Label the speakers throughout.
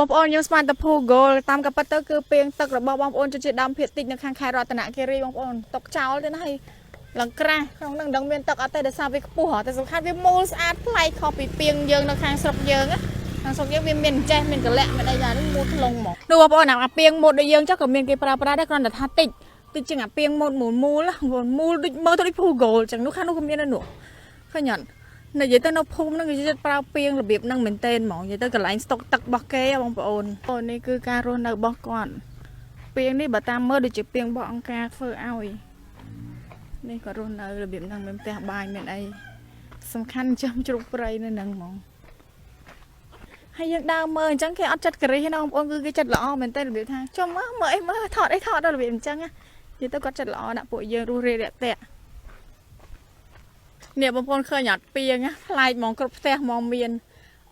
Speaker 1: បងប្អូនយើងស្មានតែភូហ្គោលតាមកាប៉ាទៅគឺពីងទឹករបស់បងប្អូនជាដើមភាគតិចនៅខាងខេត្តរតនគិរីបងប្អូនຕົកចោលទេណាហើយឡើងក្រាស់ក្នុងនឹងដឹងមានទឹកអត់ទេដោយសារវាខ្ពស់តែសំខាន់វាមូលស្អាតប្លែកខុសពីពីងយើងនៅខាងស្រុកយើងណាខាងស្រុកយើងវាមានចេះមានកលៈមានអីយ៉ាងនេះមូលថ្លុងមកនោះបងប្អូនអាពីងម៉ូតដូចយើងចុះក៏មានគេប្រើប្រាស់ដែរគ្រាន់តែថាតិចជាងអាពីងម៉ូតមូលដូចមើលទៅដូចភូហ្គោលចឹងនោះខាងនោះក៏មានដែរនោះឃើញអត់និយាយទៅនៅភូមិហ្នឹងគេចិត្តប្រើពីងរបៀបហ្នឹងមែនតើហ្មងនិយាយទៅកន្លែងស្តុកទឹករបស់គេបងប្អូនអូនេះគឺការរស់នៅរបស់គាត់ពីងនេះបើតាមមើលដូចជាពីងរបស់អង្គការធ្វើឲ្យនេះក៏រស់នៅរបៀបហ្នឹងមានផ្ទះបាយមានអីសំខាន់ចំជ្រុកព្រៃនៅហ្នឹងហ្មងហើយយើងដើរមើលអញ្ចឹងគេអត់ចិត្តករិះណាបងប្អូនគឺគេចិត្តល្អមែនតើរបៀបថាចុះមើលអីមើលថតអីថតដល់របៀបអញ្ចឹងនិយាយទៅគាត់ចិត្តល្អដាក់ពួកយើងរស់រាយរាក់ទាក់នេះបងប្អូនឃើញអត់ពីងផ្លែកហ្មងគ្រប់ផ្ទះហ្មងមាន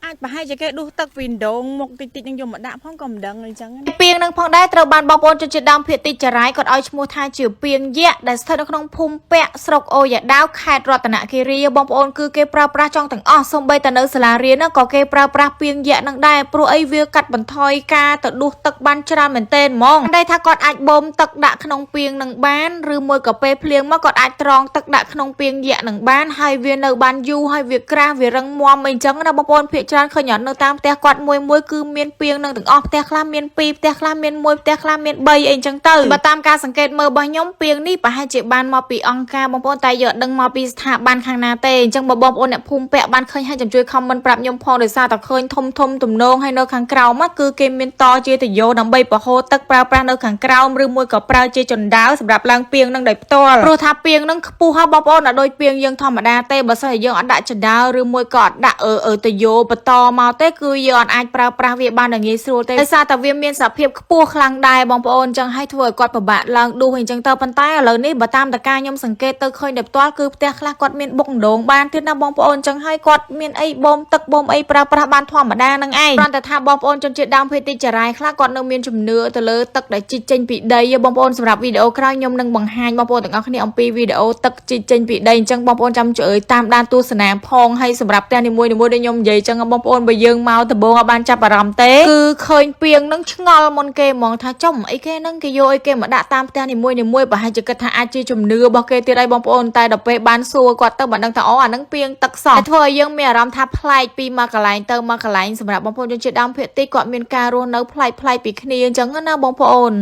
Speaker 1: អាចប្រហែលជាគេដួសទឹកវីដងមុខតិចនឹងយកមកដាក់ផងក៏មិនដឹងអញ្ចឹងពីងនឹងផងដែរត្រូវបានបងប្អូនជនជាតិដើមភាគតិចចារាយគាត់ឲ្យឈ្មោះថាជាពីងយៈដែលស្ថិតនៅក្នុងភូមិពាក់ស្រុកអូយ៉ាដាវខេត្តរតនគិរីបងប្អូនគឺគេប្រើប្រាស់ចង់ទាំងអស់សូម្បីតែនៅសាលារៀនក៏គេប្រើប្រាស់ពីងយៈនឹងដែរព្រោះអីវាកាត់បន្ថយការទៅដួសទឹកបានច្រើនមែនទែនហ្មងតែថាគាត់អាចបូមទឹកដាក់ក្នុងពីងនឹងបានឬមួយក៏ពេលភ្លៀងមកគាត់អាចត្រងទឹកដាក់ក្នុងពីងយៈនឹងបានហើយវានៅបានយូរហើយវាក្រាស់វារឹងមាំអីចឹងណាបងប្អូនភាគច្រើនឃើញអត់នៅតាមផ្ទះគាត់មួយគឺមានពីងនឹងទាំងអស់ផ្ទះខ្លះមាន2ផ្ទះខ្លះមាន1ផ្ទះខ្លះមាន3អីអញ្ចឹងទៅបើតាមការសង្កេតមើលរបស់ខ្ញុំពីងនេះប្រហែលជាបានមកពីអង្គការបងប្អូនតែយកដឹងមកពីស្ថាប័នខាងណាទេអញ្ចឹងបើបងប្អូនអ្នកភូមិពាក់បានឃើញហើយជួយ comment ប្រាប់ខ្ញុំផងដោយសារតែឃើញធំទំនងហើយនៅខាងក្រោមគឺគេមានតជាតយោដើម្បីប្រហូរទឹកប្រើប្រាស់នៅខាងក្រោមឬមួយក៏ប្រើជាចណ្ដាលសម្រាប់ឡើងពីងនឹងដោយផ្ទាល់ព្រោះថាពីងនឹងខ្ពស់ហើយបងប្អូនអត់ដូចពីងយើងធម្មតាទេបើសិនជាយើងអត់ដាក់ចណ្ដាលឬមួយក៏អត់ដាក់តយោបន្តមកទេគឺយើងអត់អាចប្រើប្រាស់វាបានងាយស្រួលទេដោយសារតែវាមានសភាពខ្ពស់ខ្លាំងដែរបងប្អូនអញ្ចឹងឲ្យធ្វើឲ្យគាត់ពិបាកឡើងដួសអញ្ចឹងទៅប៉ុន្តែឥឡូវនេះបើតាមតការខ្ញុំសង្កេតទៅឃើញតែផ្ទាល់គឺផ្ទះខ្លះគាត់មានបុកដងបានទៀតណាបងប្អូនអញ្ចឹងឲ្យគាត់មានអីបូមទឹកបូមអីប្រើប្រាស់បានធម្មតានឹងឯងគ្រាន់តែថាបងប្អូនជនជាតិដើមភាគតិចចារាយខ្លះគាត់នៅមានជំនឿទៅលើទឹកដែលជីកចេញពីដីបងប្អូនសម្រាប់វីដេអូក្រោយខ្ញុំនឹងបង្ហាញបងប្អូនទាំងអស់គ្នាអំពីវីដេអូទឹកជីកចេញពីដីអញ្ចឹងបងប្អូនចាំជួយតាមដានទស្សនាផងហើយសម្រាប់ផ្ទះនីមួយៗដែលខ្ញុំនិយាយអញ្ចឹងបងប្អូនបើយើងមកដំបូងអត់បានចាប់អារម្មណ៍ទេគឺឃើញពីងនឹងឆ្ងល់មុនគេហ្មងថាចំអីគេនឹងគេយកអីគេមកដាក់តាមផ្ទះនីមួយៗប្រហែលជាគិតថាអាចជាជំនឿរបស់គេទៀតហើយបងប្អូនតែដល់ពេលបានសួរគាត់ទៅបានដឹងថាអូអានឹងពីងទឹកសោះធ្វើឲ្យយើងមានអារម្មណ៍ថាប្លែកពីមកកន្លែងទៅមកកន្លែងសម្រាប់បងប្អូនជនជាតិដើមភាគតិចគាត់មានការរស់នៅប្លែកពីគ្នាអញ្ចឹងណាបងប្អូន